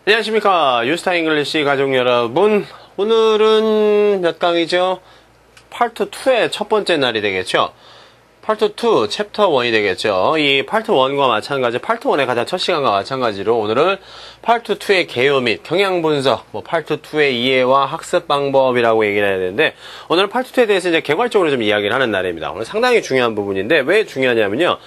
안녕하십니까. 유스타 잉글리시 가족 여러분. 오늘은 몇 강이죠? 파트 2의 첫 번째 날이 되겠죠? 파트 2, 챕터 1이 되겠죠? 이 파트 1과 마찬가지, 파트 1의 가장 첫 시간과 마찬가지로 오늘은 파트 2의 개요 및 경향 분석, 파트 2의 이해와 학습 방법이라고 얘기를 해야 되는데, 오늘 파트 2에 대해서 이제 개괄적으로 좀 이야기를 하는 날입니다. 오늘 상당히 중요한 부분인데, 왜 중요하냐면요.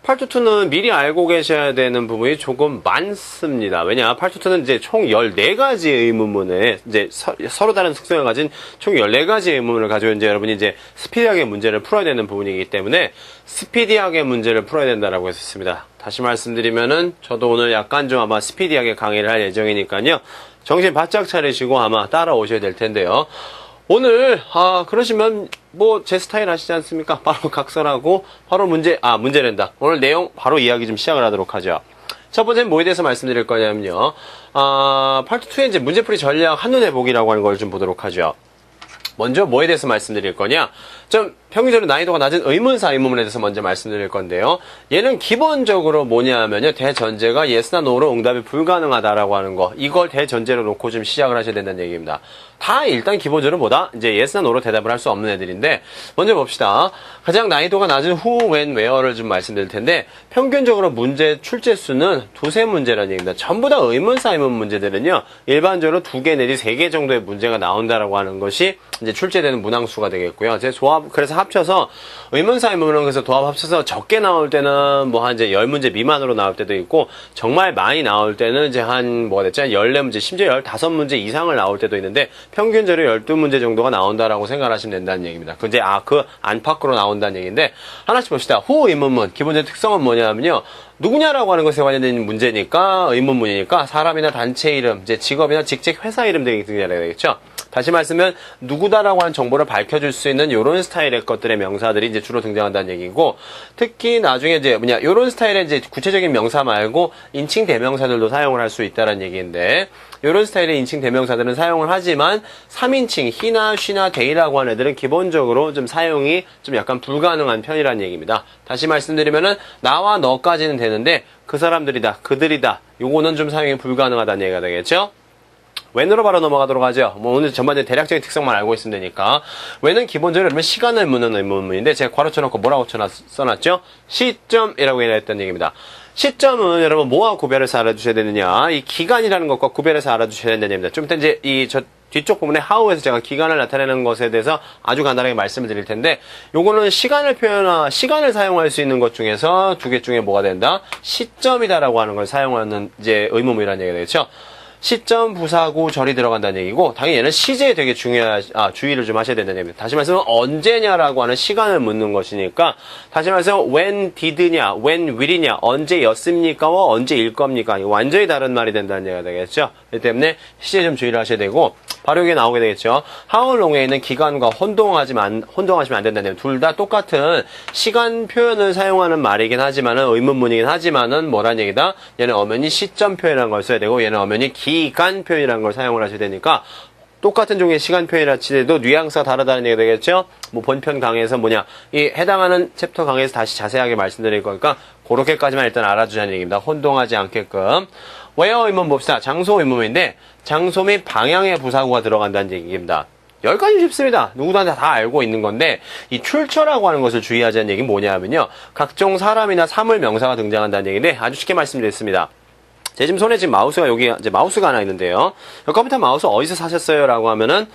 파트 2는 미리 알고 계셔야 되는 부분이 조금 많습니다. 왜냐, 파트 2는 이제 총 14가지 의문문에, 이제 서로 다른 특성을 가진 총 14가지 의문문을 가지고 이제 여러분이 이제 스피디하게 문제를 풀어야 되는 부분이기 때문에 스피디하게 문제를 풀어야 된다라고 했었습니다. 다시 말씀드리면은 저도 오늘 약간 좀 아마 스피디하게 강의를 할 예정이니까요. 정신 바짝 차리시고 아마 따라오셔야 될 텐데요. 오늘 그러시면 제 스타일 아시지 않습니까? 바로 각설하고 바로 문제낸다. 오늘 내용 바로 이야기 좀 시작을 하도록 하죠. 첫 번째는 뭐에 대해서 말씀드릴 거냐면요. 파트 2에 이제 문제풀이 전략 한눈에 보기라고 하는 걸 좀 보도록 하죠. 먼저 뭐에 대해서 말씀드릴 거냐? 좀 평균적으로 난이도가 낮은 의문사 의문문에 대해서 먼저 말씀드릴 건데요. 얘는 기본적으로 뭐냐면요. 대전제가 yes나 no로 응답이 불가능하다라고 하는 거. 이걸 대전제로 놓고 좀 시작을 하셔야 된다는 얘기입니다. 다 일단 기본적으로 뭐다? 이제 yes나 no로 대답을 할 수 없는 애들인데, 먼저 봅시다. 가장 난이도가 낮은 who, when, where를 좀 말씀드릴 텐데, 평균적으로 문제 출제 수는 두세 문제라는 얘기입니다. 전부 다 의문사 의문 문제들은요, 일반적으로 2개 내지 3개 정도의 문제가 나온다라고 하는 것이 이제 출제되는 문항수가 되겠고요. 제 그래서 합쳐서 의문사 의문은 그래서 도합 합쳐서 적게 나올 때는 한 이제 10문제 미만으로 나올 때도 있고, 정말 많이 나올 때는 이제 한 14문제, 심지어 15문제 이상을 나올 때도 있는데, 평균적으로 12문제 정도가 나온다라고 생각하시면 된다는 얘기입니다. 이제 그 안팎으로 나온다는 얘기인데, 하나씩 봅시다. 후 의문문 기본적인 특성은 뭐냐면요. 누구냐라고 하는 것에 관련된 문제니까, 의문문이니까 사람이나 단체 이름, 이제 직업이나 직책 회사 이름 등이 등장해야 되겠죠. 다시 말씀은 누구다라고 하는 정보를 밝혀줄 수 있는 요런 스타일의 것들의 명사들이 이제 주로 등장한다는 얘기고, 특히 나중에 이제 요런 스타일의 이제 구체적인 명사 말고 인칭 대명사들도 사용을 할 수 있다는 얘기인데, 요런 스타일의 인칭 대명사들은 사용을 하지만 3인칭 he나 she나 they라고 하는 애들은 기본적으로 좀 사용이 좀 약간 불가능한 편이라는 얘기입니다. 다시 말씀드리면은 나와 너까지는 되는데 그 사람들이다, 그들이다, 요거는 좀 사용이 불가능하다는 얘기가 되겠죠. when으로 바로 넘어가도록 하죠. 오늘 전반적인 대략적인 특성만 알고 있으면 되니까. when은 기본적으로 시간을 묻는 의문문인데, 제가 괄호 쳐놓고 뭐라고 써놨죠? 시점이라고 했던 얘기입니다. 시점은 여러분 뭐와 구별해서 알아두셔야 되느냐? 이 기간이라는 것과 구별해서 알아두셔야 된다는 얘기입니다. 좀 이따 이제 뒤쪽 부분에 how에서 제가 기간을 나타내는 것에 대해서 아주 간단하게 말씀을 드릴 텐데, 요거는 시간을 사용할 수 있는 것 중에서 2개 중에 뭐가 된다? 시점이다라고 하는 걸 사용하는 이제 의문문이라는 얘기가 되겠죠. 시점, 부사구, 절이 들어간다는 얘기고, 당연히 얘는 시제에 되게 주의를 좀 하셔야 된다는 얘기입니다. 다시 말해서 언제냐라고 하는 시간을 묻는 것이니까, 다시 말해서 when did냐, when will이냐, 언제였습니까와 언제일 겁니까? 이거 완전히 다른 말이 된다는 얘기가 되겠죠. 그렇기 때문에 시제에 좀 주의를 하셔야 되고, 바로 이게 나오게 되겠죠. how long에 있는 기간과 혼동하시면 안 된다는 얘기. 둘 다 똑같은 시간 표현을 사용하는 말이긴 하지만은, 의문문이긴 하지만은 뭐라는 얘기다? 얘는 엄연히 시점 표현이라는 걸 써야 되고, 얘는 엄연히 기간 표현이라는 걸 사용을 하셔야 되니까, 똑같은 종류의 시간 표현이라 치더라도 뉘앙스가 다르다는 얘기가 되겠죠? 본편 강의에서 이 해당하는 챕터 강의에서 다시 자세하게 말씀드릴 거니까, 그렇게까지만 일단 알아주자는 얘기입니다. 혼동하지 않게끔. where 의문 봅시다. 장소 의문인데, 장소 및 방향의 부사구가 들어간다는 얘기입니다. 여기까지 쉽습니다. 누구나 다 알고 있는 건데, 이 출처라고 하는 것을 주의하자는 얘기는 뭐냐면요. 각종 사람이나 사물 명사가 등장한다는 얘기인데, 아주 쉽게 말씀드렸습니다. 제 지금 손에 마우스가 여기 이제 마우스가 하나 있는데요. 컴퓨터 마우스 어디서 사셨어요? 라고 하면은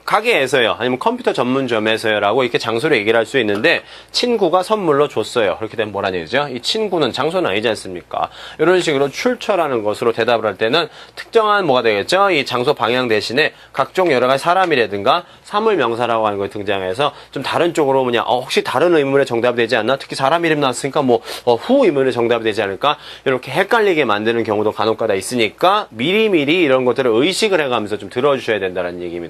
가게에서요. 아니면 컴퓨터 전문점에서요. 라고 이렇게 장소를 얘기를 할 수 있는데, 친구가 선물로 줬어요. 그렇게 되면 뭐라는 얘기죠? 이 친구는 장소는 아니지 않습니까? 이런 식으로 출처라는 것으로 대답을 할 때는 특정한 뭐가 되겠죠? 이 장소 방향 대신에 각종 여러 가지 사람이라든가 사물 명사라고 하는 걸 등장해서 좀 다른 쪽으로 혹시 다른 의문의 정답이 되지 않나? 특히 사람 이름 나왔으니까 후 의문의 정답이 되지 않을까? 이렇게 헷갈리게 만드는 경우도 간혹가다 있으니까 미리미리 이런 것들을 의식을 해가면서 좀 들어주셔야 된다는 얘기입니다.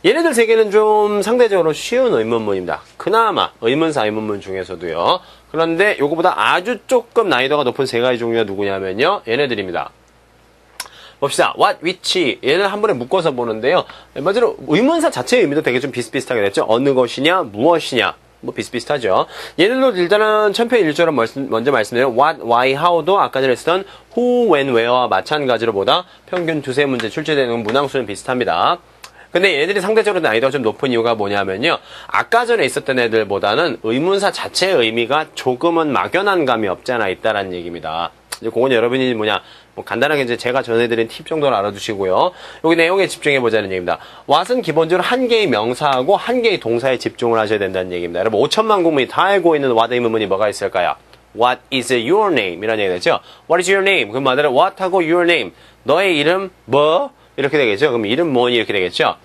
얘네들 3개는 좀 상대적으로 쉬운 의문문입니다. 그나마 의문사 의문문 중에서도요. 그런데 요거보다 아주 조금 난이도가 높은 3가지 종류가 누구냐면요. 얘네들입니다. 봅시다. what, which. 얘는 한 번에 묶어서 보는데요. 맞으로 의문사 자체의 의미도 되게 좀 비슷비슷하게 됐죠. 어느 것이냐, 무엇이냐. 뭐 비슷비슷하죠. 얘들도 일단은 천편일조로 먼저 말씀드린 what, why, how도 아까 전에 했던 who, when, where와 마찬가지로 보다 평균 두세 문제 출제되는 문항수는 비슷합니다. 근데 얘들이 상대적으로 난이도가 좀 높은 이유가 뭐냐면요. 아까 전에 있었던 애들보다는 의문사 자체의 의미가 조금은 막연한 감이 없지 않아 있다라는 얘기입니다. 이제 그건 여러분이 뭐 간단하게 이제 제가 전해드린 팁 정도로 알아두시고요. 여기 내용에 집중해보자는 얘기입니다. what은 기본적으로 한 개의 명사하고 한 개의 동사에 집중을 하셔야 된다는 얘기입니다. 여러분 5천만 국민이 다 알고 있는 what 의문문이 뭐가 있을까요? What is your name? 이라는 얘기가 되죠. What is your name? 그럼 말대로 what하고 your name. 너의 이름 뭐? 이렇게 되겠죠. 그럼 이름 뭐니? 이렇게 되겠죠.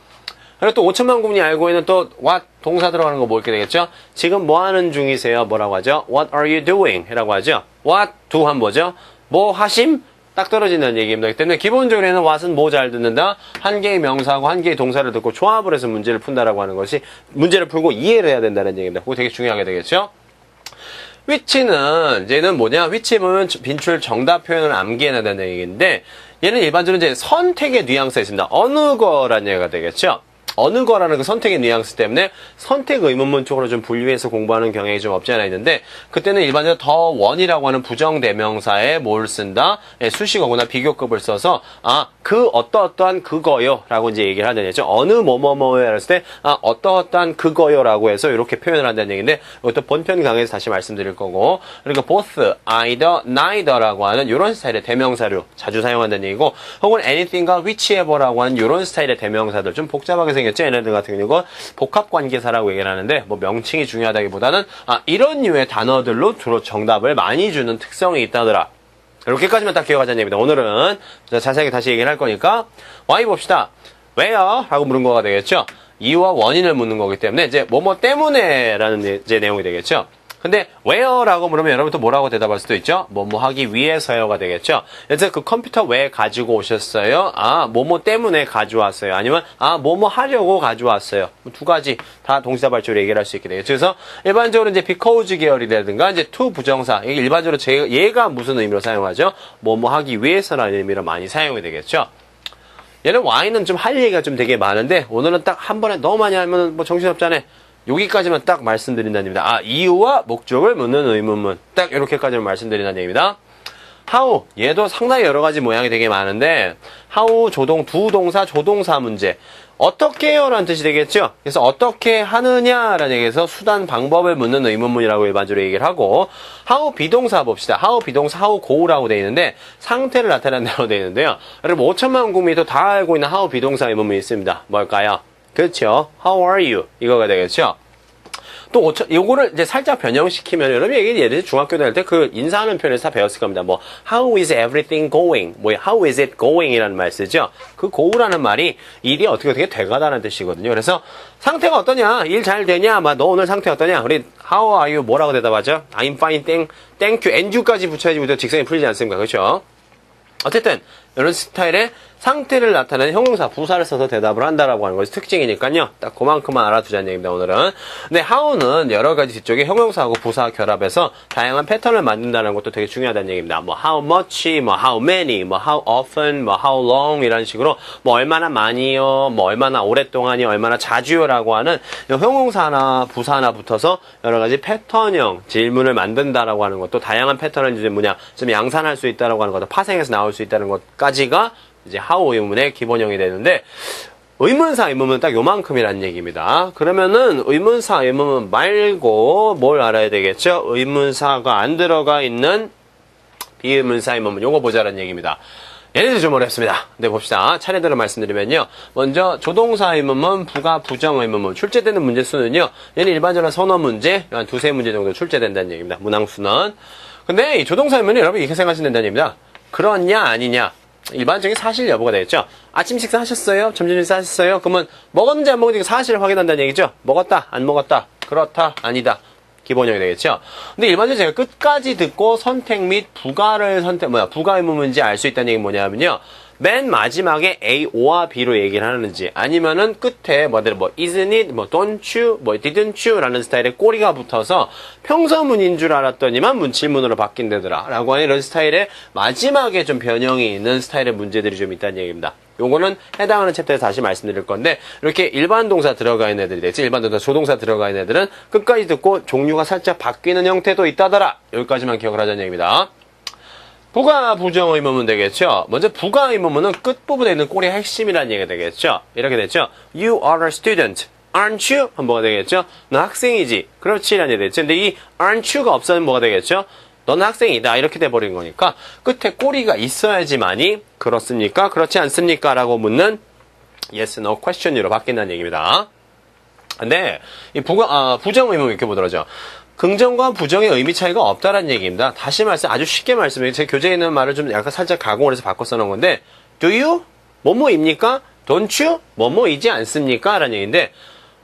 그리고 또 5천만 국민이 알고 있는 또 what 동사 들어가는 거 뭐 이렇게 되겠죠? 지금 뭐 하는 중이세요? 뭐라고 하죠? What are you doing? 이라고 하죠. What do 하면 뭐죠? 뭐 하심? 딱 떨어진다는 얘기입니다. 그렇기 때문에 기본적으로는 what은 뭐 잘 듣는다? 한 개의 명사하고 한 개의 동사를 듣고 조합을 해서 문제를 푼다라고 하는 것이 문제를 풀고 이해를 해야 된다는 얘기입니다. 그거 되게 중요하게 되겠죠? which는 얘는 뭐냐? which 보면 빈출 정답 표현을 암기해야 된다는 얘기인데 얘는 일반적으로 이제 선택의 뉘앙스가 있습니다. 어느 거라는 얘기가 되겠죠? 어느 거라는 그 선택의 뉘앙스 때문에 선택 의문문 쪽으로 좀 분류해서 공부하는 경향이 좀 없지 않아 있는데 그때는 일반적으로 더 원이라고 하는 부정대명사에 뭘 쓴다? 수식어거나 비교급을 써서 그 어떠어떠한 그거요 라고 이제 얘기를 하는 얘기죠. 어느 뭐뭐뭐에 했을 때 어떠어떠한 그거요 라고 해서 이렇게 표현을 한다는 얘기인데 이것도 본편 강의에서 다시 말씀드릴 거고 그러니까 both, either, neither라고 하는 이런 스타일의 대명사를 자주 사용한다는 얘기고 혹은 anything과 whichever라고 하는 이런 스타일의 대명사들 좀 복잡하게 생겼죠. 얘네들 같은 경우는 복합관계사라고 얘기를 하는데 뭐 명칭이 중요하다기보다는 이런 류의 단어들로 주로 정답을 많이 주는 특성이 있다더라. 이렇게까지만 딱 기억하자는 얘기입니다. 오늘은 자세하게 다시 얘기를 할 거니까 why 봅시다. where? 라고 물은 거가 되겠죠. 이유와 원인을 묻는 거기 때문에 이제 뭐뭐 때문에 라는 이제 내용이 되겠죠. 근데 where라고 물으면 여러분 또 뭐라고 대답할 수도 있죠? 뭐뭐 하기 위해서요가 되겠죠? 그래서 그 컴퓨터 왜 가지고 오셨어요? 뭐뭐 때문에 가져왔어요. 아니면 뭐뭐 하려고 가져왔어요. 두 가지 다 동시다발적으로 얘기를 할 수 있게 되겠죠. 그래서 일반적으로 이제 because 계열이라든가 이제 to 부정사 이게 일반적으로 얘가 무슨 의미로 사용하죠? 뭐뭐 하기 위해서라는 의미로 많이 사용이 되겠죠. 얘는 why는 좀 할 얘기가 좀 되게 많은데 오늘은 딱 한 번에 너무 많이 하면 뭐 정신없잖아요. 여기까지만 딱 말씀드린다는 얘기입니다. 이유와 목적을 묻는 의문문. 딱 이렇게까지만 말씀드린다는 얘기입니다. how. 얘도 상당히 여러 가지 모양이 되게 많은데 how 두 동사 조동사 문제. 어떻게 해요? 라는 뜻이 되겠죠? 그래서 어떻게 하느냐라는 얘기에서 수단 방법을 묻는 의문문이라고 일반적으로 얘기를 하고 how 비동사 봅시다. how 비동사 how go라고 되어 있는데 상태를 나타낸다고 되어 있는데요. 여러분 5천만 국민이 다 알고 있는 how 비동사 의문문이 있습니다. 뭘까요? 그렇죠. How are you? 이거가 되겠죠. 또 요거를 이제 살짝 변형시키면 여러분이 예를 들어 중학교 다닐 때 그 인사하는 표현에서 다 배웠을 겁니다. 뭐 How is everything going? 뭐 How is it going? 이라는 말 쓰죠. 그 go라는 말이 일이 어떻게 돼가다는 뜻이거든요. 그래서 상태가 어떠냐? 일 잘 되냐? 너 오늘 상태 어떠냐? 우리 How are you? 뭐라고 대답하죠? I'm fine, thank you, and you까지 붙여야지 우리가 직선이 풀리지 않습니까? 그렇죠? 어쨌든 이런 스타일의 상태를 나타내는 형용사 부사를 써서 대답을 한다라고 하는 것이 특징이니까요. 딱 그만큼만 알아두자는 얘기입니다, 오늘은. 근데 how는 여러 가지 뒤쪽에 형용사하고 부사 결합해서 다양한 패턴을 만든다는 것도 되게 중요하다는 얘기입니다. 뭐 how much, 뭐 how many, 뭐 how often, 뭐 how long 이런 식으로 뭐 얼마나 많이요, 뭐 얼마나 오랫동안이요, 얼마나 자주요라고 하는 형용사나 부사나 붙어서 여러 가지 패턴형 질문을 만든다라고 하는 것도 다양한 패턴을 이제 좀 양산할 수 있다라고 하는 것도 파생해서 나올 수 있다는 것까지가 이제 how 의문의 기본형이 되는데 의문사 의문은 딱 요만큼이라는 얘기입니다. 그러면은 의문사 의문문 말고 뭘 알아야 되겠죠? 의문사가 안 들어가 있는 비의문사 의문문 요거 보자라는 얘기입니다. 얘네들 좀 어렵습니다. 네, 봅시다. 차례대로 말씀드리면요. 먼저 조동사 의문문, 부가 부정 의문문 출제되는 문제 수는요. 얘는 일반적으로 선어 문제, 한 두세 문제 정도 출제된다는 얘기입니다. 문항수는. 근데 이 조동사 의문은 여러분 이렇게 생각하시면 된다는 얘기입니다. 그렇냐 아니냐. 일반적인 사실 여부가 되겠죠. 아침 식사 하셨어요? 점심 식사 하셨어요? 그러면 먹었는지 안 먹었는지 사실을 확인한다는 얘기죠. 먹었다, 안 먹었다, 그렇다, 아니다. 기본형이 되겠죠. 근데 일반적으로 제가 끝까지 듣고 선택 및 부가 의문문인지 알 수 있다는 얘기는 뭐냐면요. 맨 마지막에 A, O와 B로 얘기를 하는지 아니면은 끝에 뭐 isn't it, 뭐 don't you, 뭐 didn't you 라는 스타일의 꼬리가 붙어서 평서문인 줄 알았더니만 질문으로 바뀐다더라 라고 하는 이런 스타일의 마지막에 좀 변형이 있는 스타일의 문제들이 좀 있다는 얘기입니다. 요거는 해당하는 챕터에서 다시 말씀드릴 건데 이렇게 일반 동사 들어가 있는 애들이 되지 일반 동사 조동사 들어가 있는 애들은 끝까지 듣고 종류가 살짝 바뀌는 형태도 있다더라 여기까지만 기억을 하자는 얘기입니다. 부가 부정 의문문 되겠죠. 먼저 부가 의문문은 끝부분에 있는 꼬리의 핵심이라는 얘기가 되겠죠. 이렇게 됐죠. You are a student. Aren't you? 뭐가 되겠죠. 너 학생이지. 그렇지 라는 얘기 되겠죠. 근데 이 aren't you가 없으면 뭐가 되겠죠. 너는 학생이다 이렇게 돼버린 거니까 끝에 꼬리가 있어야지만이 그렇습니까? 그렇지 않습니까? 라고 묻는 yes, no question으로 바뀐다는 얘기입니다. 근데 이 부정 의문문 이렇게 보더라죠. 긍정과 부정의 의미 차이가 없다라는 얘기입니다. 다시 아주 쉽게 말씀드리면 제 교재에 있는 말을 좀 약간 살짝 가공을 해서 바꿔 써놓은 건데 Do you? 뭐뭐입니까? Don't you? 뭐뭐이지 않습니까? 라는 얘기인데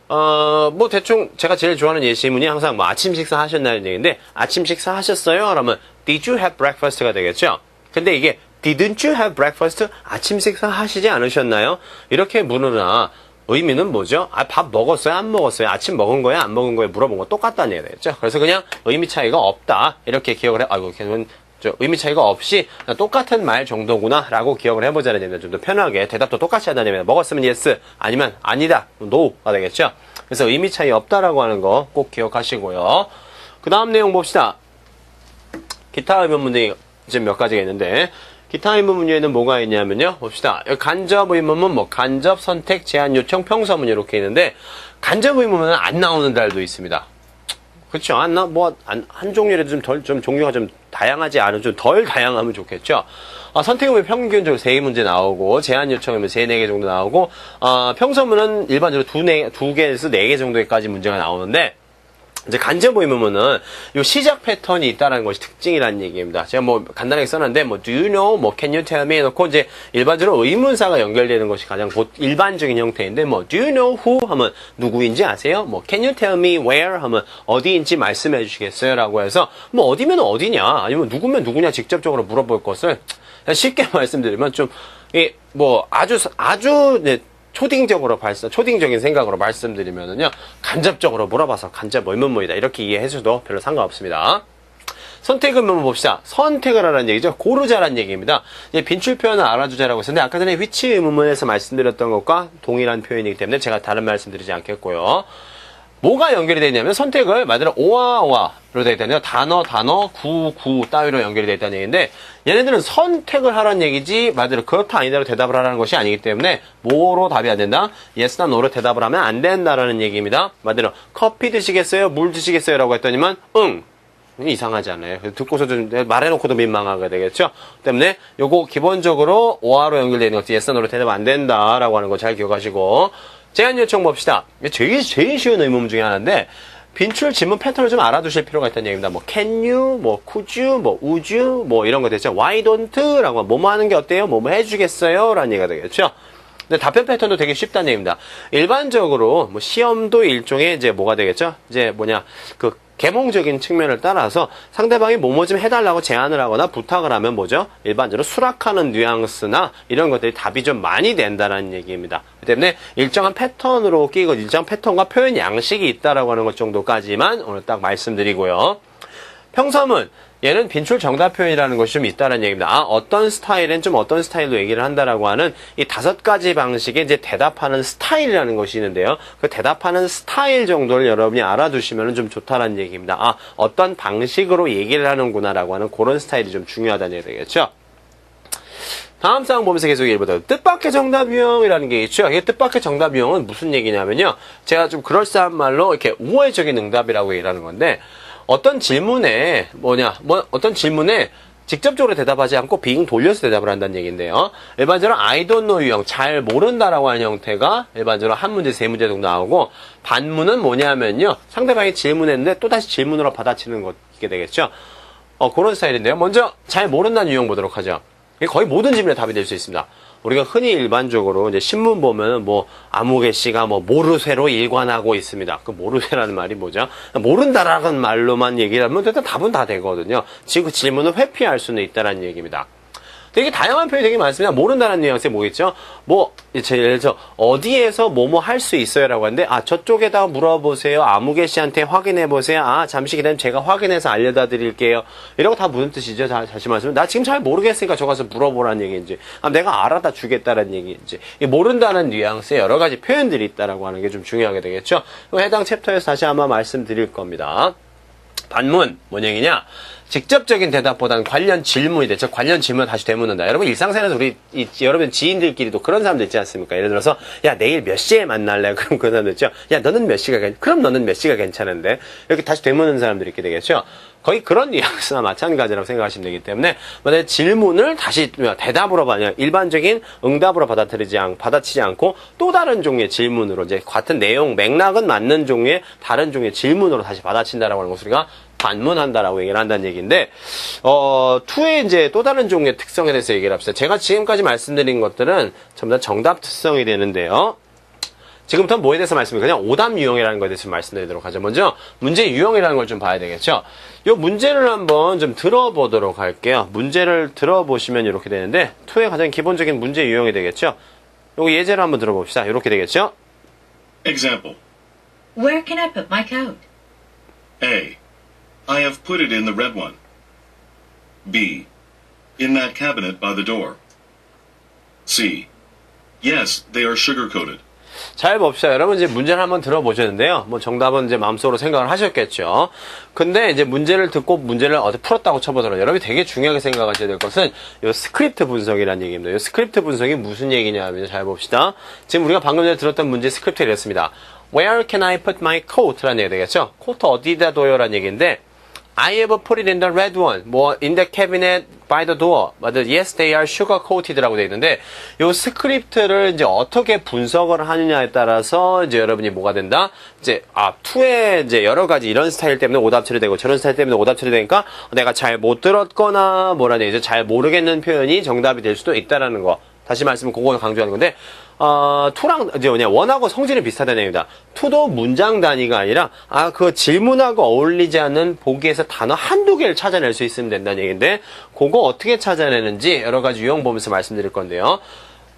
뭐 대충 제가 제일 좋아하는 예시문이 항상 뭐 아침 식사 하셨나요? 얘기인데 아침 식사 하셨어요? 그러면 Did you have breakfast가 되겠죠? 근데 이게 Didn't you have breakfast? 아침 식사 하시지 않으셨나요? 이렇게 물으나 의미는 뭐죠? 밥 먹었어요? 안 먹었어요? 아침 먹은 거야? 안 먹은 거야? 물어본 거 똑같다는 얘기가 되겠죠? 그래서 그냥 의미 차이가 없다. 이렇게 기억을 해. 아이고, 걔는 의미 차이가 없이 똑같은 말 정도구나. 라고 기억을 해보자는 얘기입니다. 좀 더 편하게 대답도 똑같이 하다는 얘기입니다. 먹었으면 yes, 아니면 아니다, no가 되겠죠? 그래서 의미 차이 없다라고 하는 거 꼭 기억하시고요. 그 다음 내용 봅시다. 기타 의문문이 이제 몇 가지가 있는데, 기타 의문문에는 뭐가 있냐면요. 봅시다. 여기 간접 의문문, 뭐 간접 선택, 제한 요청, 평서문 이렇게 있는데 간접 의문문은 안 나오는 달도 있습니다. 그렇죠? 한 종류라도 좀 종류가 좀 다양하지 않은 좀 덜 다양하면 좋겠죠. 선택 의문 평균적으로 3개 문제 나오고 제한 요청이면 3, 4개 정도 나오고 평서문은 일반적으로 2개에서 4개 정도까지 문제가 나오는데 이제 간접 의문문은 요 시작 패턴이 있다는 것이 특징이라는 얘기입니다. 제가 뭐 간단하게 써놨는데 뭐 do you know, 뭐 can you tell me 해놓고 이제 일반적으로 의문사가 연결되는 것이 가장 일반적인 형태인데 뭐 do you know who 하면 누구인지 아세요? 뭐 can you tell me where 하면 어디인지 말씀해 주시겠어요? 라고 해서 뭐 어디면 어디냐 아니면 누구면 누구냐 직접적으로 물어볼 것을 쉽게 말씀드리면 좀 아주 초딩적인 생각으로 말씀드리면은요, 간접적으로 물어봐서 간접 의문문이다. 이렇게 이해해줘도 별로 상관없습니다. 선택 의문문 봅시다. 선택을 하라는 얘기죠. 고르자라는 얘기입니다. 이제 빈출 표현을 알아두자라고 했었는데, 아까 전에 위치 의문문에서 말씀드렸던 것과 동일한 표현이기 때문에 제가 다른 말씀드리지 않겠고요. 뭐가 연결이 되어 있냐면 선택을 말 그대로 오와로 되어 있다네요. 단어, 구 따위로 연결이 되어 있다는 얘기인데 얘네들은 선택을 하라는 얘기지 말 그대로 그렇다 아니다로 대답을 하라는 것이 아니기 때문에 뭐로 답이 안 된다? yes나 no로 대답을 하면 안 된다라는 얘기입니다. 말 그대로 커피 드시겠어요? 물 드시겠어요? 라고 했더니만 응. 이상하지 않아요. 듣고서 좀 말해놓고도 민망하게 되겠죠? 때문에 요거 기본적으로 오와로 연결되어 있는 것도 yes나 no로 대답 안 된다라고 하는 거 잘 기억하시고 제한 요청 봅시다. 제일 쉬운 의문문 중에 하나인데 빈출 질문 패턴을 좀 알아두실 필요가 있다는 얘기입니다. 뭐 can you, 뭐 could you, 뭐 would you, 뭐 이런 거 되죠. why don't? 라고 뭐뭐 하는 게 어때요? 뭐뭐 해주겠어요? 라는 얘기가 되겠죠. 근데 답변 패턴도 되게 쉽다는 얘기입니다. 일반적으로 뭐 시험도 일종의 이제 뭐가 되겠죠? 이제 계몽적인 측면을 따라서 상대방이 뭐뭐 좀 해달라고 제안을 하거나 부탁을 하면 뭐죠? 일반적으로 수락하는 뉘앙스나 이런 것들이 답이 좀 많이 된다는 얘기입니다. 그렇기 때문에 일정한 패턴으로 끼고 일정한 패턴과 표현 양식이 있다라고 하는 것 정도까지만 오늘 딱 말씀드리고요. 평서문 얘는 빈출 정답 표현이라는 것이 좀 있다는 얘기입니다. 어떤 스타일은 좀 어떤 스타일로 얘기를 한다라고 하는 이 5가지 방식의 이제 대답하는 스타일이라는 것이 있는데요. 그 대답하는 스타일 정도를 여러분이 알아두시면 좀 좋다라는 얘기입니다. 어떤 방식으로 얘기를 하는구나라고 하는 그런 스타일이 좀 중요하다는 얘기 되겠죠. 다음 사항 보면서 계속 얘기해보도록 뜻밖의 정답 유형이라는 게 있죠. 이게 뜻밖의 정답 유형은 무슨 얘기냐면요. 제가 좀 그럴싸한 말로 이렇게 우회적인 응답이라고 얘기를 하는 건데 어떤 질문에 어떤 질문에 직접적으로 대답하지 않고 빙 돌려서 대답을 한다는 얘기인데요. 일반적으로 I don't know 유형, 잘 모른다라고 하는 형태가 일반적으로 한 문제, 3문제 정도 나오고 반문은 뭐냐면요. 상대방이 질문했는데 또다시 질문으로 받아치는 것이 되겠죠. 그런 스타일인데요. 먼저 잘 모른다는 유형 보도록 하죠. 이게 거의 모든 질문에 답이 될 수 있습니다. 우리가 흔히 일반적으로 이제 신문 보면 아무개 씨가 모르쇠로 일관하고 있습니다. 그 모르쇠라는 말이 뭐죠? 모른다라는 말로만 얘기를 하면 일단 답은 다 되거든요. 지금 그 질문을 회피할 수는 있다라는 얘기입니다. 되게 다양한 표현이 되게 많습니다. 모른다는 뉘앙스에 뭐겠죠? 뭐, 예를 들어서, 어디에서 뭐뭐 할 수 있어요? 라고 하는데, 저쪽에다 물어보세요. 아무개 씨한테 확인해보세요. 잠시 기다리면 제가 확인해서 알려다 드릴게요. 이런 거 다 무슨 뜻이죠? 다시 말씀은, 나 지금 잘 모르겠으니까 저 가서 물어보라는 얘기인지, 내가 알아다 주겠다는 얘기인지, 모른다는 뉘앙스에 여러 가지 표현들이 있다라고 하는 게 좀 중요하게 되겠죠? 해당 챕터에서 다시 아마 말씀드릴 겁니다. 반문, 뭔 얘기냐? 직접적인 대답보다는 관련 질문이 되죠. 관련 질문을 다시 되묻는다. 여러분 일상생활에서 우리 여러분 지인들끼리도 그런 사람들 있지 않습니까? 예를 들어서 야 내일 몇 시에 만날래? 그럼 그 사람들 있죠. 야 너는 몇 시가 그럼 너는 몇 시가 괜찮은데? 이렇게 다시 되묻는 사람들이 있게 되겠죠. 거의 그런 뉘앙스나 마찬가지라고 생각하시면 되기 때문에 만약에 질문을 다시 대답으로 받냐 일반적인 응답으로 받아치지 않고 또 다른 종류의 질문으로 이제 같은 내용 맥락은 맞는 종류의 다른 종류의 질문으로 다시 받아친다라고 하는 것을 우리가 반문한다라고 얘기를 한다는 얘기인데, 투의 이제 또 다른 종류의 특성에 대해서 얘기를 합시다. 제가 지금까지 말씀드린 것들은 전부 다 정답 특성이 되는데요. 지금부터 뭐에 대해서 그냥 오답 유형이라는 것에 대해서 말씀드리도록 하죠. 먼저, 문제 유형이라는 걸 좀 봐야 되겠죠. 이 문제를 한번 좀 들어보도록 할게요. 문제를 들어보시면 이렇게 되는데, 투의 가장 기본적인 문제 유형이 되겠죠. 요거 예제를 한번 들어봅시다. 이렇게 되겠죠. Example. Where can I put my coat? A. I have put it in the red one. B. In that cabinet by the door. C. Yes, they are sugar-coated. 잘 봅시다. 여러분 이제 문제를 한번 들어보셨는데요. 뭐 정답은 이제 마음속으로 생각을 하셨겠죠. 근데 이제 문제를 듣고 문제를 어디 풀었다고 쳐보더라도 여러분이 되게 중요하게 생각하셔야 될 것은 요 스크립트 분석이라는 얘기입니다. 요 스크립트 분석이 무슨 얘기냐면 잘 봅시다. 지금 우리가 방금 전에 들었던 문제 스크립트가 이랬습니다. Where can I put my coat? 라는 얘기 되겠죠. 코트 어디다 둬요? 라는 얘기인데 I have put it in the red one. 뭐 in the cabinet by the door. Yes, they are sugar coated라고 되어 있는데 이 스크립트를 이제 어떻게 분석을 하느냐에 따라서 이제 여러분이 뭐가 된다? 이제 투에 이제 여러 가지 이런 스타일 때문에 오답 처리되고 저런 스타일 때문에 오답 처리되니까 내가 잘 못 들었거나 뭐라는 얘기죠. 잘 모르겠는 표현이 정답이 될 수도 있다라는 거. 다시 말씀은 그거 강조하는 건데 투랑 이제 원하고 성질이 비슷하다는 얘기입니다. 투도 문장 단위가 아니라 그 질문하고 어울리지 않는 보기에서 단어 한두 개를 찾아낼 수 있으면 된다는 얘기인데 그거 어떻게 찾아내는지 여러 가지 유형 보면서 말씀드릴 건데요.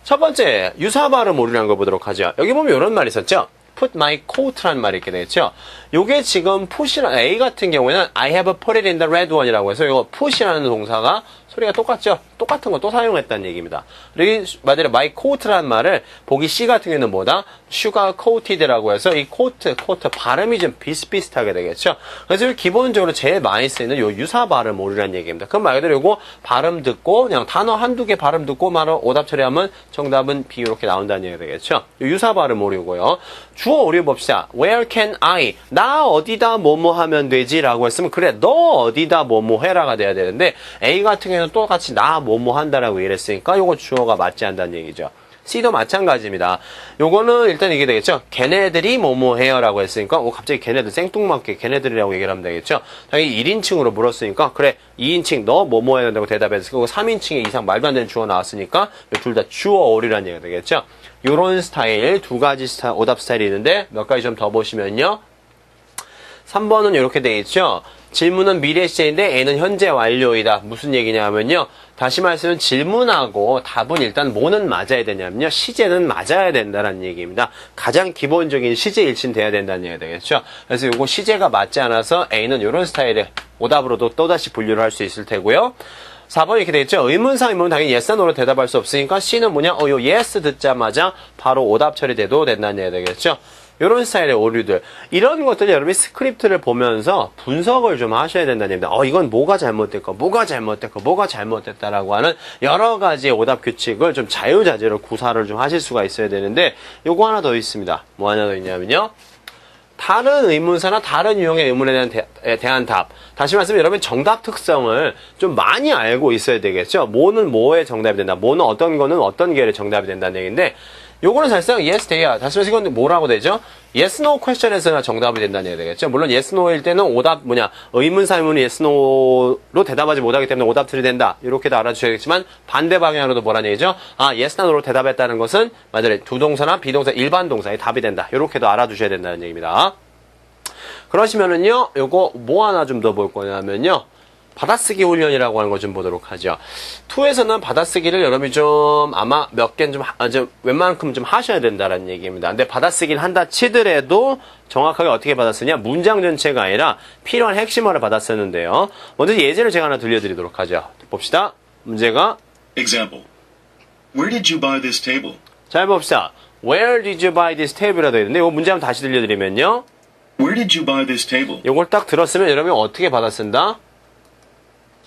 첫 번째 유사 발음 오류라는 걸 보도록 하죠. 여기 보면 이런 말이 있었죠. put my coat라는 말이 있게 되겠죠. 요게 지금 put이라는 A 같은 경우에는 I have put it in the red one이라고 해서 이거 put이라는 동사가 소리가 똑같죠. 똑같은 거 또 사용했다는 얘기입니다. 그리고 말대로 my coat라는 말을 보기 C 같은 경우는 뭐다? sugar coated라고 해서 이 coat 발음이 좀 비슷비슷하게 되겠죠. 그래서 기본적으로 제일 많이 쓰이는 요 유사 발음 오류라는 얘기입니다. 그럼 말 그대로 요거 발음 듣고 그냥 단어 한두 개 발음 듣고 바로 오답 처리하면 정답은 B 이렇게 나온다는 얘기가 되겠죠. 요 유사 발음 오류고요. 주어 오류 봅시다. Where can I? 나 어디다 뭐뭐 하면 되지? 라고 했으면 그래 너 어디다 뭐뭐 해라가 돼야 되는데 A 같은 경우는 똑같이 나 뭐뭐 한다라고 이랬으니까 요거 주어가 맞지 않다는 얘기죠. C도 마찬가지입니다. 요거는 일단 이게 되겠죠. 걔네들이 뭐뭐 해요 라고 했으니까 갑자기 걔네들 생뚱맞게 걔네들이라고 얘기를 하면 되겠죠. 당연히 1인칭으로 물었으니까 그래 2인칭 너 뭐뭐 해야 된다고 대답했으니까 3인칭의 이상 말도 안 되는 주어 나왔으니까 둘 다 주어 오류라는 얘기가 되겠죠. 요런 스타일 두 가지 오답 스타일이 있는데 몇 가지 좀 더 보시면요. 3번은 이렇게 되어 있죠. 질문은 미래 시제인데 A는 현재 완료이다. 무슨 얘기냐면요. 다시 말씀은 질문하고 답은 일단 뭐는 맞아야 되냐면요. 시제는 맞아야 된다는 얘기입니다. 가장 기본적인 시제 일치는 돼야 된다는 얘기가 되겠죠. 그래서 이거 시제가 맞지 않아서 A는 이런 스타일의 오답으로도 또다시 분류를 할 수 있을 테고요. 4번 이렇게 되겠죠. 의문사 의문은 당연히 yes, no로 대답할 수 없으니까 C는 뭐냐? 요 yes 듣자마자 바로 오답 처리돼도 된다는 얘기가 되겠죠. 이런 스타일의 오류들 이런 것들 여러분이 스크립트를 보면서 분석을 좀 하셔야 된다는 얘기입니다. 이건 뭐가 잘못됐고 뭐가 잘못됐고 뭐가 잘못됐다라고 하는 여러 가지의 오답 규칙을 좀 자유자재로 구사를 좀 하실 수가 있어야 되는데 요거 하나 더 있습니다. 뭐 하나 더 있냐면요. 다른 의문사나 다른 유형의 의문에 대한 답. 다시 말씀드리면 여러분 정답 특성을 좀 많이 알고 있어야 되겠죠. 뭐는 뭐의 정답이 된다. 뭐는 어떤 거는 어떤 계열의 정답이 된다는 얘기인데 요거는 사실상 yes, they야. 다시 말해서 이건 뭐라고 되죠? yes, no question에서나 정답이 된다는 얘기가 되겠죠. 물론 yes, no일 때는 오답 의문사 의문이 yes, no로 대답하지 못하기 때문에 오답 틀이 된다. 이렇게도 알아주셔야겠지만 반대 방향으로도 뭐라는 얘기죠? yes, no로 대답했다는 것은 맞아요. 두 동사나 비동사, 일반 동사의 답이 된다. 이렇게도 알아두셔야 된다는 얘기입니다. 그러시면은요, 요거 뭐 하나 좀 더 볼 거냐면요. 받아쓰기 훈련이라고 하는 거 좀 보도록 하죠. 2에서는 받아쓰기를 여러분이 좀 아마 몇 개는 좀 웬만큼 좀 하셔야 된다는 얘기입니다. 근데 받아쓰기를 한다 치더라도 정확하게 어떻게 받아쓰냐? 문장 전체가 아니라 필요한 핵심어를 받아쓰는데요. 먼저 예제를 제가 하나 들려드리도록 하죠. 봅시다. 문제가 Example. Where did you buy this table? 잘 봅시다. Where did you buy this table이라고 되어 있는데 이 문제 한번 다시 들려드리면요. Where did you buy this table? 요걸 딱 들었으면 여러분이 어떻게 받아쓴다?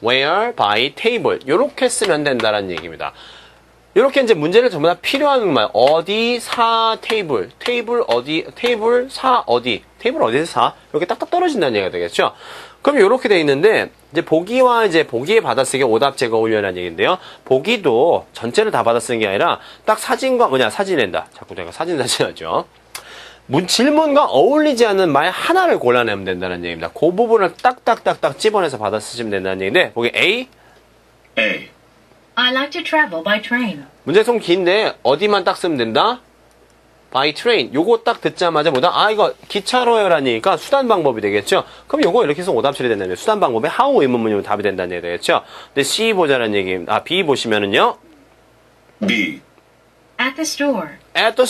Where by table 요렇게 쓰면 된다는 얘기입니다. 요렇게 이제 문제를 전부 다 필요한 말 어디 사 테이블 테이블 어디 테이블 사 어디 테이블 어디서 사 이렇게 딱딱 떨어진다는 얘기가 되겠죠. 그럼 요렇게 돼 있는데 이제 보기와 이제 보기에 받아쓰기 오답 제거 훈련이라는 얘기인데요. 보기도 전체를 다 받아쓰는 게 아니라 딱 사진과 사진낸다. 자꾸 제가 사진 하죠. 질문과 어울리지 않는 말 하나를 골라내면 된다는 얘기입니다. 그 부분을 딱딱딱딱 집어내서 받아 쓰시면 된다는 얘기인데 보기 A A. I like to travel by train. 문제 좀 긴데 어디만 딱 쓰면 된다? by train 요거 딱 듣자마자 뭐다? 이거 기차로요 라니까 수단 방법이 되겠죠? 그럼 요거 이렇게 해서 오답 처리된다는 얘기예요. 수단 방법에 how 의문문이면 답이 된다는 얘기 되겠죠? 근데 C 보자는 얘기입니다. B 보시면은요 B. At the store. at the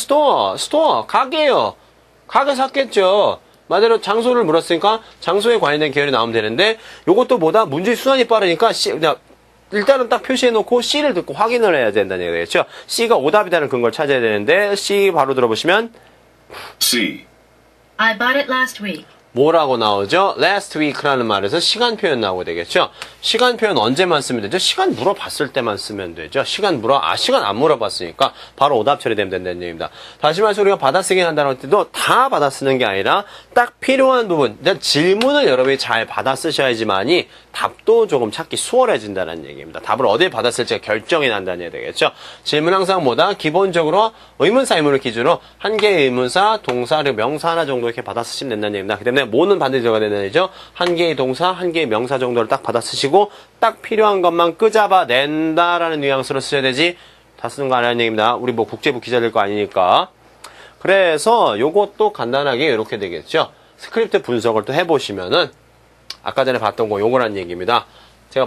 store 가게요. 가게 샀겠죠. 말대로 장소를 물었으니까 장소에 관련된 계열이 나오면 되는데 요것도 뭐다? 문제 수단이 빠르니까 C, 그냥 일단은 딱 표시해놓고 C를 듣고 확인을 해야 된다는 얘기겠죠. C가 오답이라는 근거를 찾아야 되는데 C 바로 들어보시면 C. I bought it last week. 뭐라고 나오죠? last week라는 말에서 시간 표현 나오게 되겠죠. 시간 표현 언제만 쓰면 되죠? 시간 물어봤을 때만 쓰면 되죠. 시간 안 물어봤으니까 바로 오답 처리되면 된다는 얘기입니다. 다시 말해서 우리가 받아쓰기 한다는 할 때도 다 받아쓰는 게 아니라 딱 필요한 부분, 질문을 여러분이 잘 받아쓰셔야지만이 답도 조금 찾기 수월해진다는 얘기입니다. 답을 어디에 받았을지가 결정이 난다는 얘기 되겠죠. 질문 항상 뭐다? 기본적으로 의문사 의문을 기준으로 한 개의 의문사, 동사, 그리고 명사 하나 정도 이렇게 받아쓰시면 된다는 얘기입니다. 그 때문에 뭐는 반드시 들어가야 된다는 얘기죠. 한 개의 동사, 한 개의 명사 정도를 딱 받아쓰시고 딱 필요한 것만 끄잡아낸다라는 뉘앙스로 쓰셔야 되지 다 쓰는 거 아니라는 얘기입니다. 우리 뭐 국제부 기자 될 거 아니니까. 그래서 요것도 간단하게 이렇게 되겠죠. 스크립트 분석을 또 해보시면은 아까 전에 봤던 거 요거란 얘기입니다. 제가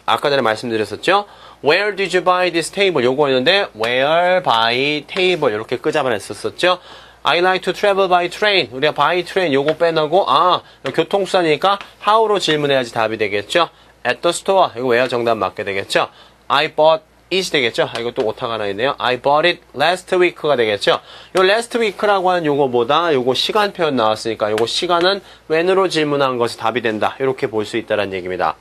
아까 전에 말씀드렸었죠. Where did you buy this table? 요거였는데 where by table 이렇게 끄잡아냈었죠. I like to travel by train. 우리가 by train 요거 빼놓고 교통수단이니까 how로 질문해야지 답이 되겠죠. At the store 이거 where 정답 맞게 되겠죠. I bought it 되겠죠. 이것도 오타가 하나 있네요. I bought it last week가 되겠죠. 요 last week라고 하는 요거보다 요거 시간 표현 나왔으니까 요거 시간은 when으로 질문한 것이 답이 된다. 이렇게 볼 수 있다는 얘기입니다.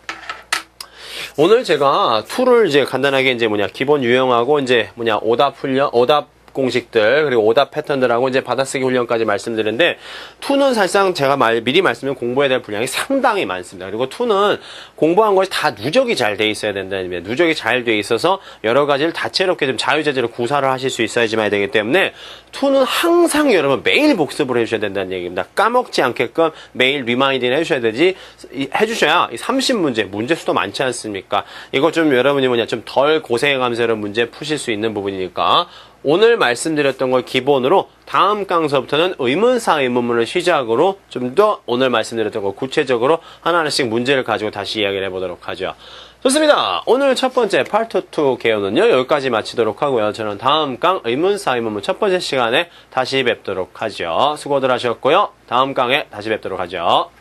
오늘 제가 툴을 이제 간단하게 이제 기본 유형하고 이제 오답 공식들 그리고 오답 패턴들하고 이제 받아쓰기 훈련까지 말씀드렸는데 2는 사실상 제가 미리 말씀드린 공부해야 될 분량이 상당히 많습니다. 그리고 2는 공부한 것이 다 누적이 잘 돼 있어야 된다는 의미예요. 누적이 잘 돼 있어서 여러 가지를 다채롭게 좀 자유자재로 구사를 하실 수 있어야지만 되기 때문에 2는 항상 여러분 매일 복습을 해주셔야 된다는 얘기입니다. 까먹지 않게끔 매일 리마인딩을 해주셔야 이 30문제 문제 수도 많지 않습니까? 이거 좀 여러분이 좀 덜 고생해가면서 여러분 문제 푸실 수 있는 부분이니까 오늘 말씀드렸던 걸 기본으로 다음 강서부터는 의문사 의문문을 시작으로 좀 더 오늘 말씀드렸던 거 구체적으로 하나하나씩 문제를 가지고 다시 이야기를 해보도록 하죠. 좋습니다. 오늘 첫 번째 파트 2 개요는요 여기까지 마치도록 하고요. 저는 다음 강 의문사 의문문 첫 번째 시간에 다시 뵙도록 하죠. 수고들 하셨고요. 다음 강에 다시 뵙도록 하죠.